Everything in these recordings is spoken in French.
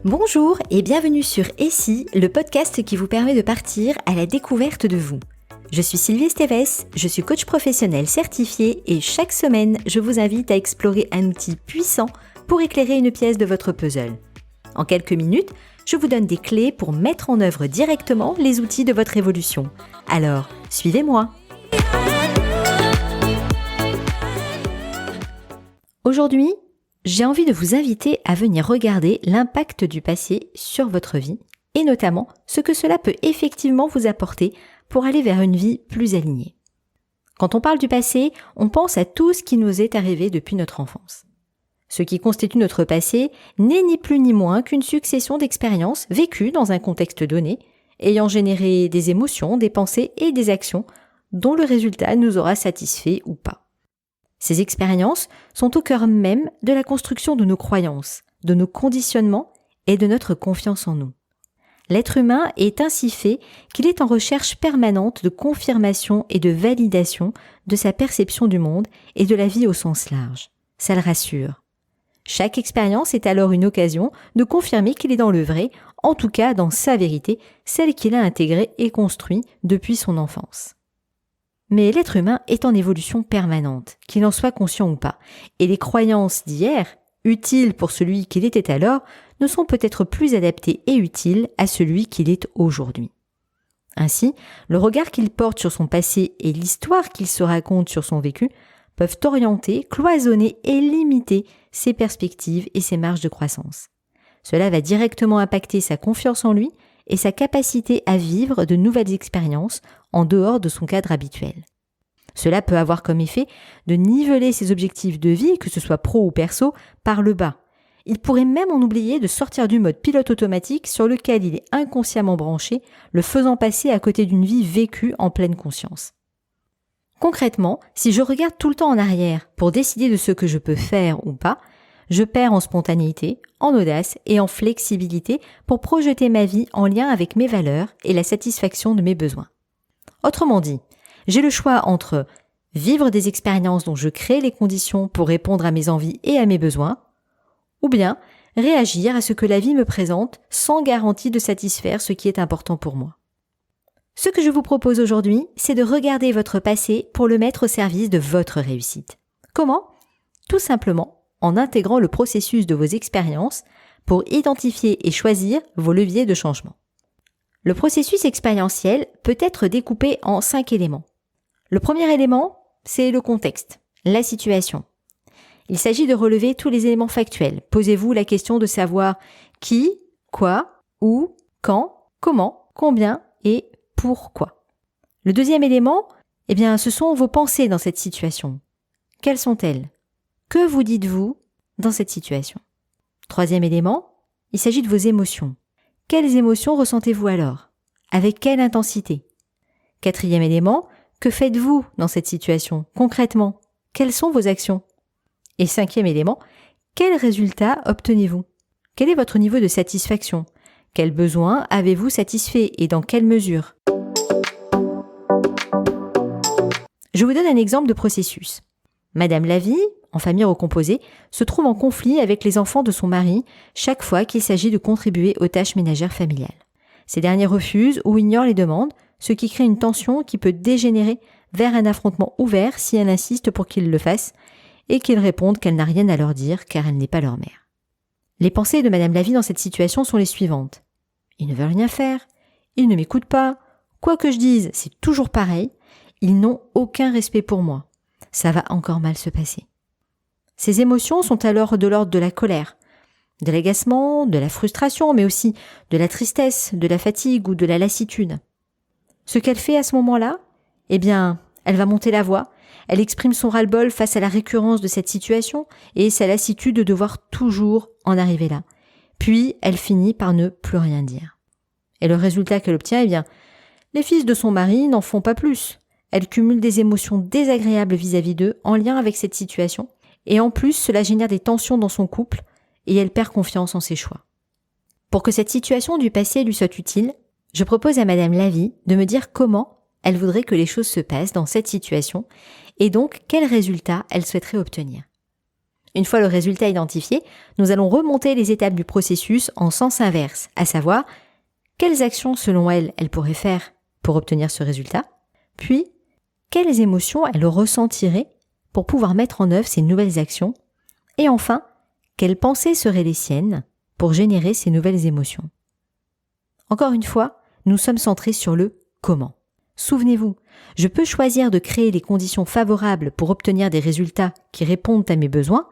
Bonjour et bienvenue sur Et si, le podcast qui vous permet de partir à la découverte de vous. Je suis Sylvie Esteves, je suis coach professionnel certifié et chaque semaine, je vous invite à explorer un outil puissant pour éclairer une pièce de votre puzzle. En quelques minutes, je vous donne des clés pour mettre en œuvre directement les outils de votre évolution. Alors, suivez-moi. Aujourd'hui, j'ai envie de vous inviter à venir regarder l'impact du passé sur votre vie et notamment ce que cela peut effectivement vous apporter pour aller vers une vie plus alignée. Quand on parle du passé, on pense à tout ce qui nous est arrivé depuis notre enfance. Ce qui constitue notre passé n'est ni plus ni moins qu'une succession d'expériences vécues dans un contexte donné, ayant généré des émotions, des pensées et des actions dont le résultat nous aura satisfaits ou pas. Ces expériences sont au cœur même de la construction de nos croyances, de nos conditionnements et de notre confiance en nous. L'être humain est ainsi fait qu'il est en recherche permanente de confirmation et de validation de sa perception du monde et de la vie au sens large. Ça le rassure. Chaque expérience est alors une occasion de confirmer qu'il est dans le vrai, en tout cas dans sa vérité, celle qu'il a intégrée et construite depuis son enfance. Mais l'être humain est en évolution permanente, qu'il en soit conscient ou pas, et les croyances d'hier, utiles pour celui qu'il était alors, ne sont peut-être plus adaptées et utiles à celui qu'il est aujourd'hui. Ainsi, le regard qu'il porte sur son passé et l'histoire qu'il se raconte sur son vécu peuvent orienter, cloisonner et limiter ses perspectives et ses marges de croissance. Cela va directement impacter sa confiance en lui et sa capacité à vivre de nouvelles expériences en dehors de son cadre habituel. Cela peut avoir comme effet de niveler ses objectifs de vie, que ce soit pro ou perso, par le bas. Il pourrait même en oublier de sortir du mode pilote automatique sur lequel il est inconsciemment branché, le faisant passer à côté d'une vie vécue en pleine conscience. Concrètement, si je regarde tout le temps en arrière pour décider de ce que je peux faire ou pas, je perds en spontanéité, en audace et en flexibilité pour projeter ma vie en lien avec mes valeurs et la satisfaction de mes besoins. Autrement dit, j'ai le choix entre vivre des expériences dont je crée les conditions pour répondre à mes envies et à mes besoins, ou bien réagir à ce que la vie me présente sans garantie de satisfaire ce qui est important pour moi. Ce que je vous propose aujourd'hui, c'est de regarder votre passé pour le mettre au service de votre réussite. Comment ? Tout simplement en intégrant le processus de vos expériences pour identifier et choisir vos leviers de changement. Le processus expérientiel peut être découpé en 5 éléments. Le premier élément, c'est le contexte, la situation. Il s'agit de relever tous les éléments factuels. Posez-vous la question de savoir qui, quoi, où, quand, comment, combien et pourquoi. Le deuxième élément, ce sont vos pensées dans cette situation. Quelles sont-elles ? Que vous dites-vous dans cette situation ? Troisième élément, il s'agit de vos émotions. Quelles émotions ressentez-vous alors ? Avec quelle intensité ? Quatrième élément, que faites-vous dans cette situation ? Concrètement, quelles sont vos actions ? Et cinquième élément, quels résultats obtenez-vous ? Quel est votre niveau de satisfaction ? Quels besoins avez-vous satisfaits et dans quelle mesure ? Je vous donne un exemple de processus. Madame Lavie, en famille recomposée, se trouve en conflit avec les enfants de son mari chaque fois qu'il s'agit de contribuer aux tâches ménagères familiales. Ces derniers refusent ou ignorent les demandes, ce qui crée une tension qui peut dégénérer vers un affrontement ouvert si elle insiste pour qu'ils le fassent et qu'ils répondent qu'elle n'a rien à leur dire car elle n'est pas leur mère. Les pensées de Madame Lavie dans cette situation sont les suivantes. Ils ne veulent rien faire, ils ne m'écoutent pas, quoi que je dise, c'est toujours pareil, ils n'ont aucun respect pour moi. Ça va encore mal se passer. Ces émotions sont alors de l'ordre de la colère, de l'agacement, de la frustration, mais aussi de la tristesse, de la fatigue ou de la lassitude. Ce qu'elle fait à ce moment-là, elle va monter la voix, elle exprime son ras-le-bol face à la récurrence de cette situation et sa lassitude de devoir toujours en arriver là. Puis, elle finit par ne plus rien dire. Et le résultat qu'elle obtient, les fils de son mari n'en font pas plus. Elle cumule des émotions désagréables vis-à-vis d'eux en lien avec cette situation. Et en plus, cela génère des tensions dans son couple et elle perd confiance en ses choix. Pour que cette situation du passé lui soit utile, je propose à Madame Lavie de me dire comment elle voudrait que les choses se passent dans cette situation et donc quel résultat elle souhaiterait obtenir. Une fois le résultat identifié, nous allons remonter les étapes du processus en sens inverse, à savoir quelles actions selon elle pourrait faire pour obtenir ce résultat, puis quelles émotions elle ressentirait pour pouvoir mettre en œuvre ces nouvelles actions, et enfin, quelles pensées seraient les siennes pour générer ces nouvelles émotions. Encore une fois, nous sommes centrés sur le comment. Souvenez-vous, je peux choisir de créer les conditions favorables pour obtenir des résultats qui répondent à mes besoins,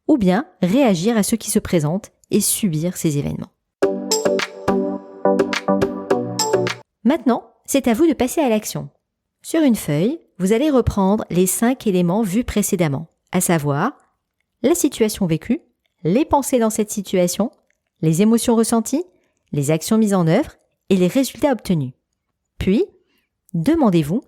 ou bien réagir à ce qui se présente et subir ces événements. Maintenant, c'est à vous de passer à l'action. Sur une feuille, vous allez reprendre les 5 éléments vus précédemment, à savoir la situation vécue, les pensées dans cette situation, les émotions ressenties, les actions mises en œuvre et les résultats obtenus. Puis, demandez-vous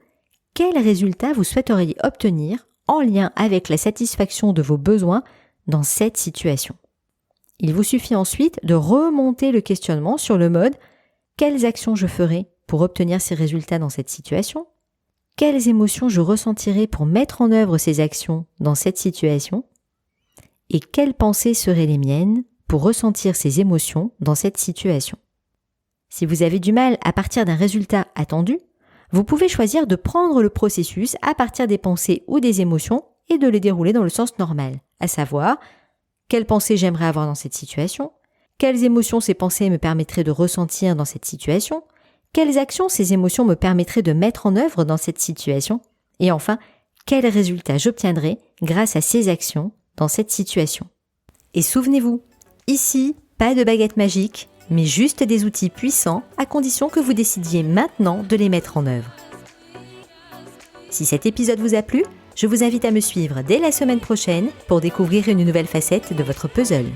quels résultats vous souhaiteriez obtenir en lien avec la satisfaction de vos besoins dans cette situation. Il vous suffit ensuite de remonter le questionnement sur le mode « Quelles actions je ferai pour obtenir ces résultats dans cette situation ? Quelles émotions je ressentirai pour mettre en œuvre ces actions dans cette situation ? Et quelles pensées seraient les miennes pour ressentir ces émotions dans cette situation ? » Si vous avez du mal à partir d'un résultat attendu, vous pouvez choisir de prendre le processus à partir des pensées ou des émotions et de les dérouler dans le sens normal, à savoir quelles pensées j'aimerais avoir dans cette situation, quelles émotions ces pensées me permettraient de ressentir dans cette situation, quelles actions ces émotions me permettraient de mettre en œuvre dans cette situation, et enfin, quels résultats j'obtiendrai grâce à ces actions dans cette situation. Et souvenez-vous, ici, pas de baguette magique, mais juste des outils puissants à condition que vous décidiez maintenant de les mettre en œuvre. Si cet épisode vous a plu, je vous invite à me suivre dès la semaine prochaine pour découvrir une nouvelle facette de votre puzzle.